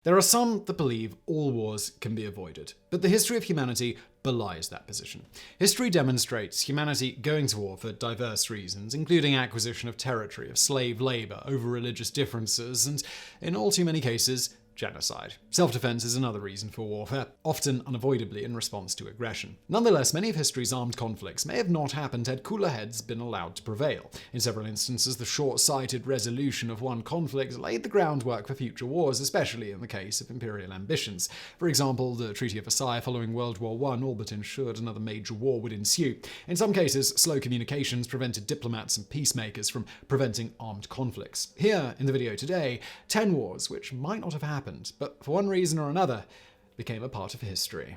There are some that believe all wars can be avoided, but the history of humanity belies that position. History demonstrates humanity going to war for diverse reasons, including acquisition of territory, of slave labor, over religious differences, and, in all too many cases, genocide. Self-defense is another reason for warfare, often unavoidably in response to aggression. Nonetheless, many of history's armed conflicts may have not happened had cooler heads been allowed to prevail. In several instances, the short-sighted resolution of one conflict laid the groundwork for future wars, especially in the case of imperial ambitions. For example, the Treaty of Versailles following World War I all but ensured another major war would ensue. In some cases, slow communications prevented diplomats and peacemakers from preventing armed conflicts. Here, in the video today, 10 wars which might not have happened, but for one reason or another, became a part of history.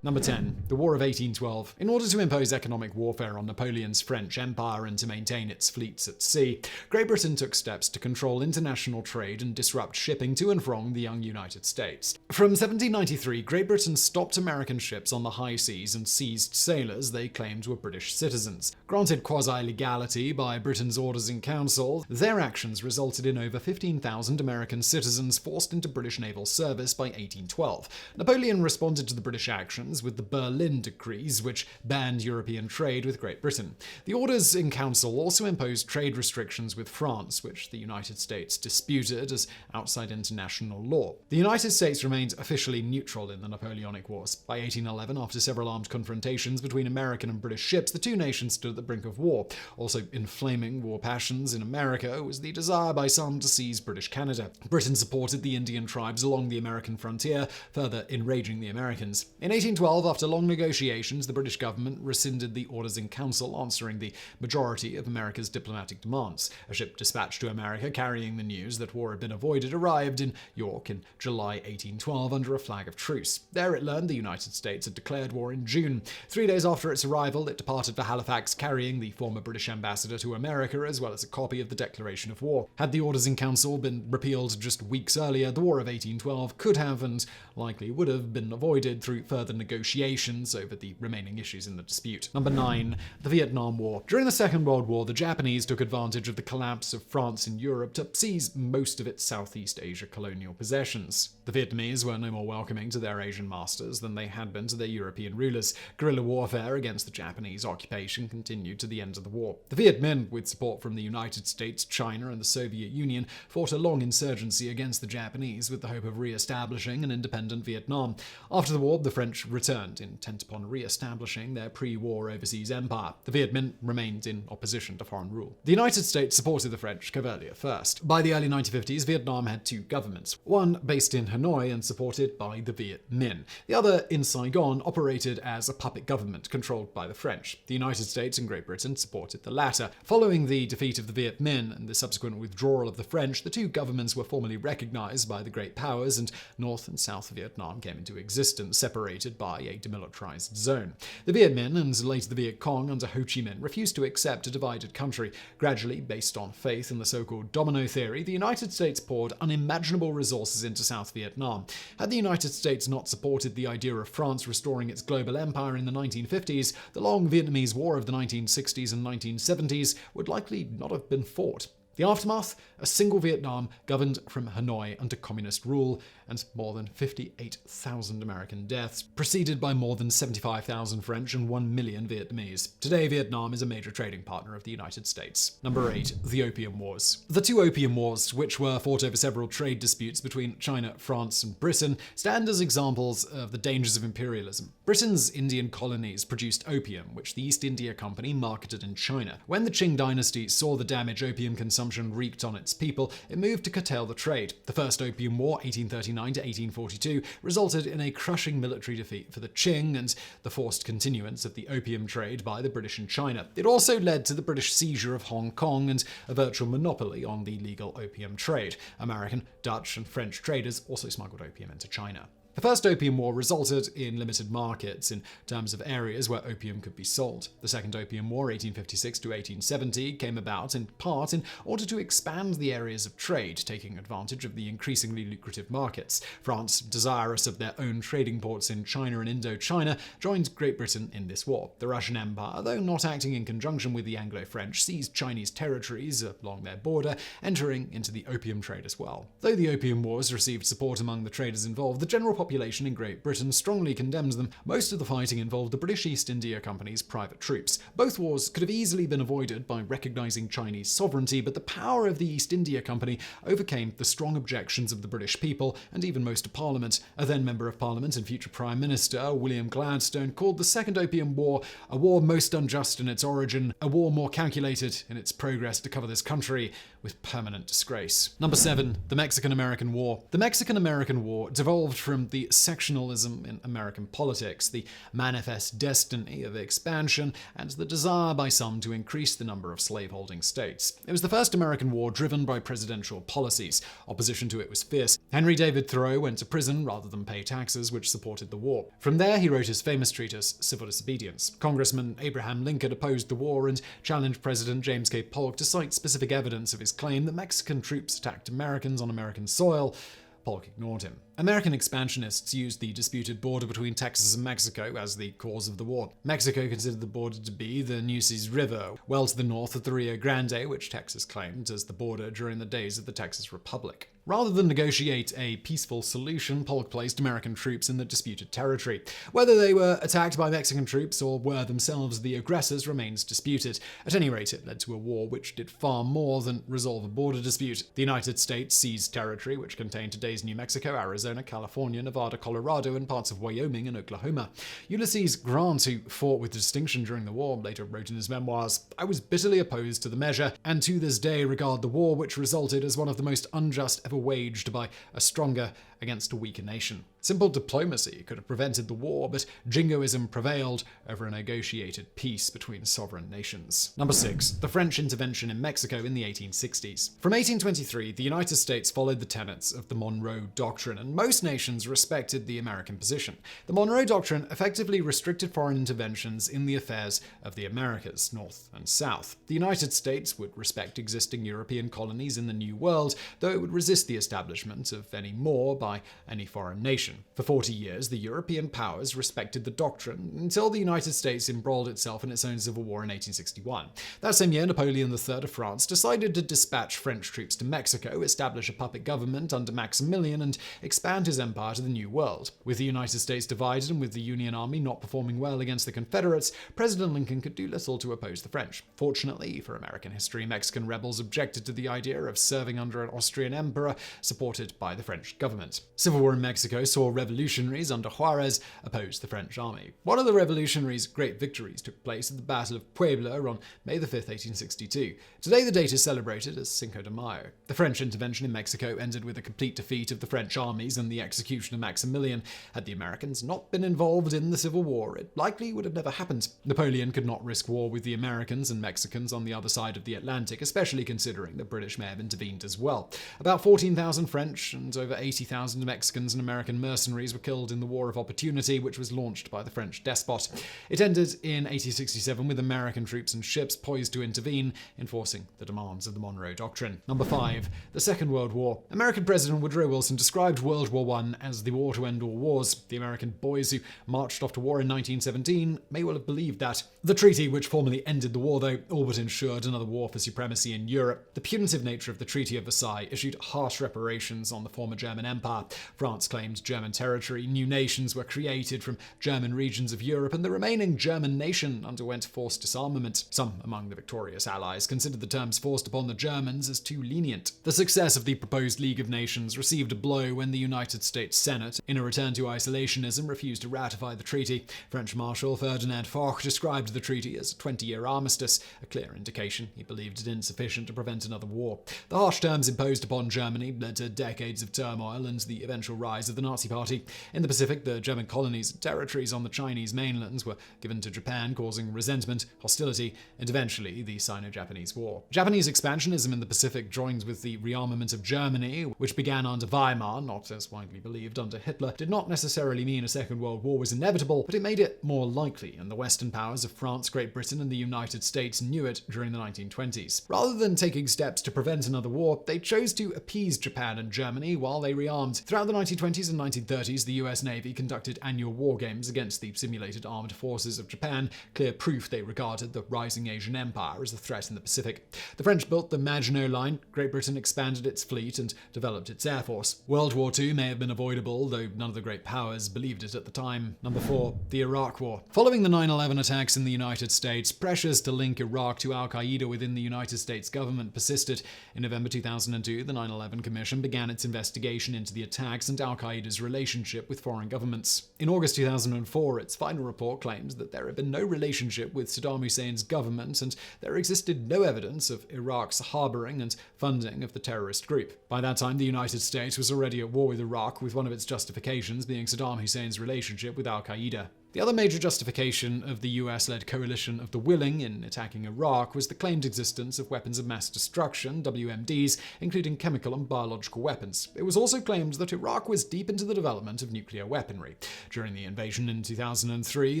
Number 10. The War of 1812. In order to impose economic warfare on Napoleon's French Empire and to maintain its fleets at sea, Great Britain took steps to control international trade and disrupt shipping to and from the young United States. From 1793, Great Britain stopped American ships on the high seas and seized sailors they claimed were British citizens. Granted quasi-legality by Britain's Orders in Council, their actions resulted in over 15,000 American citizens forced into British naval service by 1812. Napoleon responded to the British actions with the Berlin Decrees, which banned European trade with Great Britain. The Orders in Council also imposed trade restrictions with France, which the United States disputed as outside international law. The United States remained officially neutral in the Napoleonic Wars. By 1811, after several armed confrontations between American and British ships, the two nations stood at the brink of war. Also inflaming war passions in America was the desire by some to seize British Canada. Britain supported the Indian tribes along the American frontier, further enraging the Americans. In 1812, after long negotiations, the British government rescinded the Orders in Council, answering the majority of America's diplomatic demands. A ship dispatched to America carrying the news that war had been avoided arrived in York in July 1812 under a flag of truce. There it learned the United States had declared war in June. 3 days after its arrival, it departed for Halifax carrying the former British ambassador to America as well as a copy of the Declaration of War. Had the Orders in Council been repealed just weeks earlier, the War of 1812 could have and likely would have been avoided through further negotiations over the remaining issues in the dispute. Number 9. The Vietnam War. During the Second World War, the Japanese took advantage of the collapse of France in Europe to seize most of its Southeast Asia colonial possessions. The Vietnamese were no more welcoming to their Asian masters than they had been to their European rulers. Guerrilla warfare against the Japanese occupation continued to the end of the war. The Viet Minh, with support from the United States, China, and the Soviet Union, fought a long insurgency against the Japanese with the hope of re-establishing an independent Vietnam. After the war, the French returned, intent upon re-establishing their pre-war overseas empire. The Viet Minh remained in opposition to foreign rule. The United States supported the French covertly at first. By the early 1950s, Vietnam had two governments, one based in Hanoi and supported by the Viet Minh. The other, in Saigon, operated as a puppet government controlled by the French. The United States and Great Britain supported the latter. Following the defeat of the Viet Minh and the subsequent withdrawal of the French, the two governments were formally recognized by the great powers, and North and South Vietnam came into existence, separated by a demilitarized zone. The Viet Minh and later the Viet Cong under Ho Chi Minh refused to accept a divided country. Gradually, based on faith in the so-called domino theory, the United States poured unimaginable resources into South Vietnam. Had the United States not supported the idea of France restoring its global empire in the 1950s, the long Vietnamese War of the 1960s and 1970s would likely not have been fought. The aftermath? A single Vietnam governed from Hanoi under communist rule, and more than 58,000 American deaths, preceded by more than 75,000 French and 1 million Vietnamese. Today, Vietnam is a major trading partner of the United States. Number 8. The Opium Wars. The two Opium Wars, which were fought over several trade disputes between China, France, and Britain, stand as examples of the dangers of imperialism. Britain's Indian colonies produced opium, which the East India Company marketed in China. When the Qing dynasty saw the damage opium consumption wreaked on its people, it moved to curtail the trade. The First Opium War, 1839 to 1842, resulted in a crushing military defeat for the Qing and the forced continuance of the opium trade by the British in China. It also led to the British seizure of Hong Kong and a virtual monopoly on the legal opium trade. American, Dutch, and French traders also smuggled opium into China. The First Opium War resulted in limited markets in terms of areas where opium could be sold. The Second Opium War, 1856 to 1870, came about in part in order to expand the areas of trade, taking advantage of the increasingly lucrative markets. France, desirous of their own trading ports in China and Indochina, joined Great Britain in this war. The Russian Empire, though not acting in conjunction with the Anglo-French, seized Chinese territories along their border, entering into the opium trade as well. Though the Opium Wars received support among the traders involved, the general population in Great Britain strongly condemned them. Most of the fighting involved the British East India Company's private troops. Both wars could have easily been avoided by recognizing Chinese sovereignty, but the power of the East India Company overcame the strong objections of the British people and even most of Parliament. A then Member of Parliament and future Prime Minister, William Gladstone, called the Second Opium War a war most unjust in its origin, a war more calculated in its progress to cover this country with permanent disgrace. Number 7. The Mexican-American War. The Mexican-American War devolved from the sectionalism in American politics, the manifest destiny of expansion, and the desire by some to increase the number of slaveholding states. It was the first American war driven by presidential policies. Opposition to it was fierce. Henry David Thoreau went to prison rather than pay taxes, which supported the war. From there, he wrote his famous treatise, Civil Disobedience. Congressman Abraham Lincoln opposed the war and challenged President James K. Polk to cite specific evidence of his claim that Mexican troops attacked Americans on American soil. Polk ignored him. American expansionists used the disputed border between Texas and Mexico as the cause of the war. Mexico considered the border to be the Nueces River, well to the north of the Rio Grande, which Texas claimed as the border during the days of the Texas Republic. Rather than negotiate a peaceful solution, Polk placed American troops in the disputed territory. Whether they were attacked by Mexican troops or were themselves the aggressors remains disputed. At any rate, it led to a war which did far more than resolve a border dispute. The United States seized territory which contained today's New Mexico, Arizona, California, Nevada, Colorado, and parts of Wyoming and Oklahoma. Ulysses Grant, who fought with distinction during the war, later wrote in his memoirs, "I was bitterly opposed to the measure, and to this day regard the war which resulted as one of the most unjust ever waged by a stronger against a weaker nation." Simple diplomacy could have prevented the war, but jingoism prevailed over a negotiated peace between sovereign nations. Number 6. The French intervention in Mexico in the 1860s. From 1823, the United States followed the tenets of the Monroe Doctrine, and most nations respected the American position. The Monroe Doctrine effectively restricted foreign interventions in the affairs of the Americas, North and South. The United States would respect existing European colonies in the New World, though it would resist the establishment of any more by any foreign nation. For 40 years, the European powers respected the doctrine until the United States embroiled itself in its own civil war in 1861. That same year, Napoleon III of France decided to dispatch French troops to Mexico, establish a puppet government under Maximilian, and expand his empire to the New World. With the United States divided and with the Union Army not performing well against the Confederates, President Lincoln could do little to oppose the French. Fortunately for American history, Mexican rebels objected to the idea of serving under an Austrian emperor supported by the French government. Civil war in Mexico saw revolutionaries under Juarez oppose the French army. One of the revolutionaries' great victories took place at the Battle of Puebla on May 5, 1862. Today the date is celebrated as Cinco de Mayo. The French intervention in Mexico ended with a complete defeat of the French armies and the execution of Maximilian. Had the Americans not been involved in the Civil War, it likely would have never happened. Napoleon could not risk war with the Americans and Mexicans on the other side of the Atlantic, especially considering the British may have intervened as well. About 14,000 French and over 80,000 Mexicans and American mercenaries were killed in the War of Opportunity, which was launched by the French despot. It ended in 1867 with American troops and ships poised to intervene, enforcing the demands of the Monroe Doctrine. Number 5. The Second World War. American President Woodrow Wilson described World War I as the war to end all wars. The American boys who marched off to war in 1917 may well have believed that. The treaty, which formally ended the war, though, all but ensured another war for supremacy in Europe. The punitive nature of the Treaty of Versailles issued harsh reparations on the former German Empire. France claimed German territory, new nations were created from German regions of Europe, and the remaining German nation underwent forced disarmament. Some among the victorious allies considered the terms forced upon the Germans as too lenient. The success of the proposed League of Nations received a blow when the United States Senate, in a return to isolationism, refused to ratify the treaty. French Marshal Ferdinand Foch described the treaty as a 20-year armistice, a clear indication he believed it insufficient to prevent another war. The harsh terms imposed upon Germany led to decades of turmoil and the eventual rise of the Nazi Nazi Party. In the Pacific, the German colonies and territories on the Chinese mainlands were given to Japan, causing resentment, hostility, and eventually the Sino-Japanese War. Japanese expansionism in the Pacific joins with the rearmament of Germany, which began under Weimar, not as widely believed under Hitler, did not necessarily mean a Second World War was inevitable, but it made it more likely, and the Western powers of France, Great Britain, and the United States knew it during the 1920s. Rather than taking steps to prevent another war, they chose to appease Japan and Germany while they rearmed. Throughout the 1920s and 1930s, the US Navy conducted annual war games against the simulated armed forces of Japan, clear proof they regarded the rising Asian empire as a threat in the Pacific. The French built the Maginot Line, Great Britain expanded its fleet and developed its air force. World War II may have been avoidable, though none of the great powers believed it at the time. Number 4. The Iraq War. Following the 9/11 attacks in the United States, pressures to link Iraq to al-Qaeda within the United States government persisted. In November 2002, the 9/11 Commission began its investigation into the attacks and al-Qaeda's relationship with foreign governments. In August 2004, its final report claimed that there had been no relationship with Saddam Hussein's government and there existed no evidence of Iraq's harboring and funding of the terrorist group. By that time, the United States was already at war with Iraq, with one of its justifications being Saddam Hussein's relationship with al-Qaeda. The other major justification of the US-led coalition of the willing in attacking Iraq was the claimed existence of weapons of mass destruction, WMDs, including chemical and biological weapons. It was also claimed that Iraq was deep into the development of nuclear weaponry. During the invasion in 2003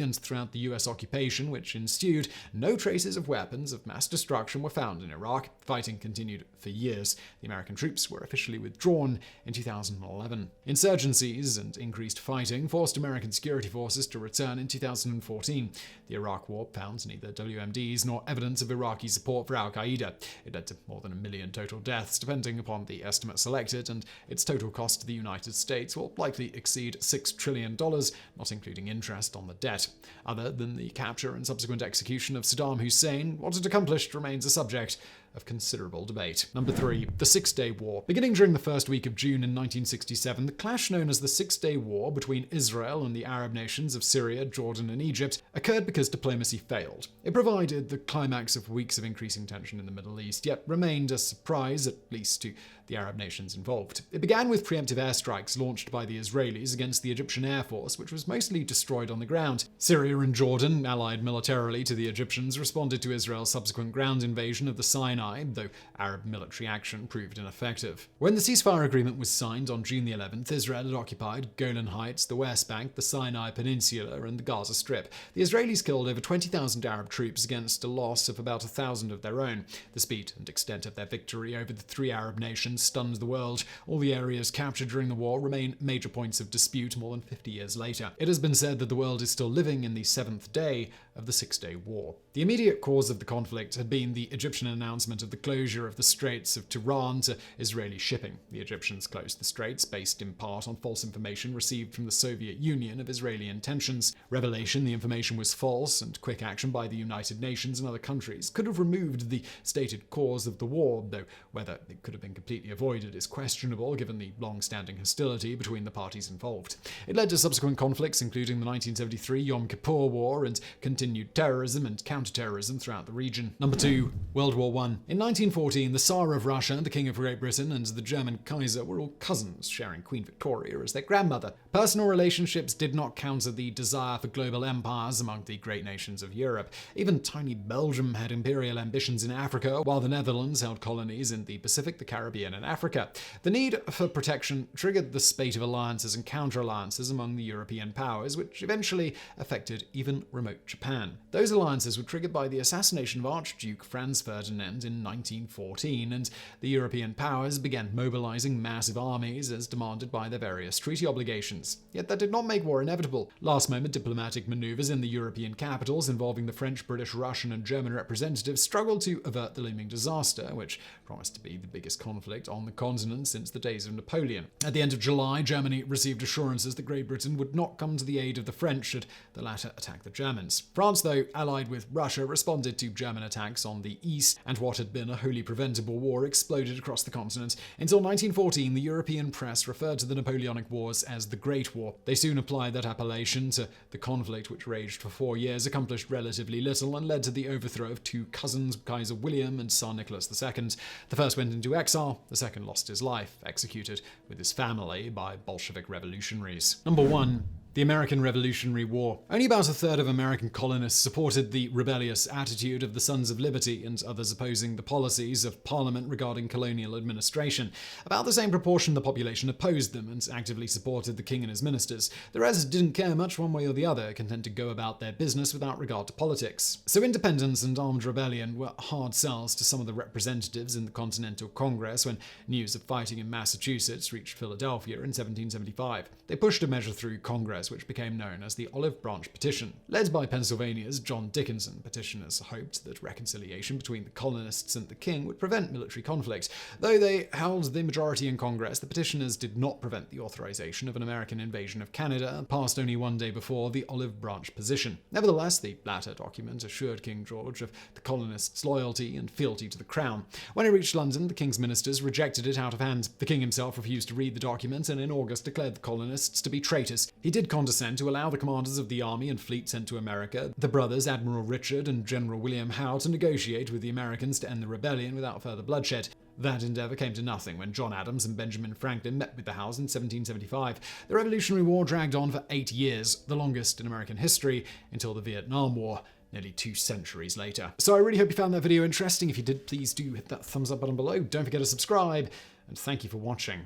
and throughout the US occupation which ensued, no traces of weapons of mass destruction were found in Iraq. Fighting continued for years. The American troops were officially withdrawn in 2011. Insurgencies and increased fighting forced American security forces to return in 2014. The Iraq War found neither WMDs nor evidence of Iraqi support for al-Qaeda. It led to more than 1 million total deaths, depending upon the estimate selected, and its total cost to the United States will likely exceed $6 trillion, not including interest on the debt. Other than the capture and subsequent execution of Saddam Hussein, what it accomplished remains a subject of considerable debate. Number 3. The Six-Day War. Beginning during the first week of June in 1967, the clash known as the Six-Day War between Israel and the Arab nations of Syria, Jordan, and Egypt occurred because diplomacy failed. It provided the climax of weeks of increasing tension in the Middle East, yet remained a surprise, at least to the Arab nations involved. It began with preemptive airstrikes launched by the Israelis against the Egyptian Air Force, which was mostly destroyed on the ground. Syria and Jordan, allied militarily to the Egyptians, responded to Israel's subsequent ground invasion of the Sinai, though Arab military action proved ineffective. When the ceasefire agreement was signed on June the 11th, Israel had occupied Golan Heights, the West Bank, the Sinai Peninsula, and the Gaza Strip. The Israelis killed over 20,000 Arab troops against a loss of about 1,000 of their own. The speed and extent of their victory over the three Arab nations stunned the world. All the areas captured during the war remain major points of dispute more than 50 years later. It has been said that the world is still living in the 7th day of the Six-Day War. The immediate cause of the conflict had been the Egyptian announcement of the closure of the Straits of Tiran to Israeli shipping. The Egyptians closed the straits based in part on false information received from the Soviet Union of Israeli intentions. Revelation the information was false, and quick action by the United Nations and other countries could have removed the stated cause of the war, though whether it could have been completely avoided is questionable given the long-standing hostility between the parties involved. It led to subsequent conflicts, including the 1973 Yom Kippur War and continued terrorism and counter-terrorism throughout the region. Number 2. World War I. In 1914, the Tsar of Russia, the King of Great Britain, and the German Kaiser were all cousins, sharing Queen Victoria as their grandmother. Personal relationships did not counter the desire for global empires among the great nations of Europe. Even tiny Belgium had imperial ambitions in Africa, while the Netherlands held colonies in the Pacific, the Caribbean, and Africa. The need for protection triggered the spate of alliances and counter-alliances among the European powers, which eventually affected even remote Japan. Those alliances were triggered by the assassination of Archduke Franz Ferdinand in 1914, and the European powers began mobilizing massive armies as demanded by their various treaty obligations. Yet that did not make war inevitable. Last-moment diplomatic maneuvers in the European capitals involving the French, British, Russian, and German representatives struggled to avert the looming disaster, which promised to be the biggest conflict on the continent since the days of Napoleon. At the end of July, Germany received assurances that Great Britain would not come to the aid of the French should the latter attack the Germans. France France, though, allied with Russia, responded to German attacks on the east, and what had been a wholly preventable war exploded across the continent. Until 1914, the European press referred to the Napoleonic Wars as the Great War. They soon applied that appellation to the conflict, which raged for 4 years, accomplished relatively little, and led to the overthrow of two cousins, Kaiser William and Tsar Nicholas II. The first went into exile, the second lost his life, executed with his family by Bolshevik revolutionaries. Number 1. The American Revolutionary War. Only about a third of American colonists supported the rebellious attitude of the Sons of Liberty, and others opposing the policies of Parliament regarding colonial administration. About the same proportion the population opposed them and actively supported the king and his ministers. The rest didn't care much one way or the other, content to go about their business without regard to politics. So independence and armed rebellion were hard sells to some of the representatives in the Continental Congress when news of fighting in Massachusetts reached Philadelphia in 1775. They pushed a measure through Congress which became known as the Olive Branch Petition. Led by Pennsylvania's John Dickinson, petitioners hoped that reconciliation between the colonists and the king would prevent military conflict. Though they held the majority in Congress, the petitioners did not prevent the authorization of an American invasion of Canada, passed only one day before the Olive Branch Position. Nevertheless, the latter document assured King George of the colonists' loyalty and fealty to the crown. When it reached London, the king's ministers rejected it out of hand. The king himself refused to read the document and in August declared the colonists to be traitors. He did condescend to allow the commanders of the army and fleet sent to America, the brothers Admiral Richard and General William Howe, to negotiate with the Americans to end the rebellion without further bloodshed. That endeavor came to nothing when John Adams and Benjamin Franklin met with the Howes in 1775. The Revolutionary War dragged on for 8 years, the longest in American history, until the Vietnam War, nearly 2 centuries later. So I really hope you found that video interesting. If you did, please do hit that thumbs up button below. Don't forget to subscribe, and thank you for watching.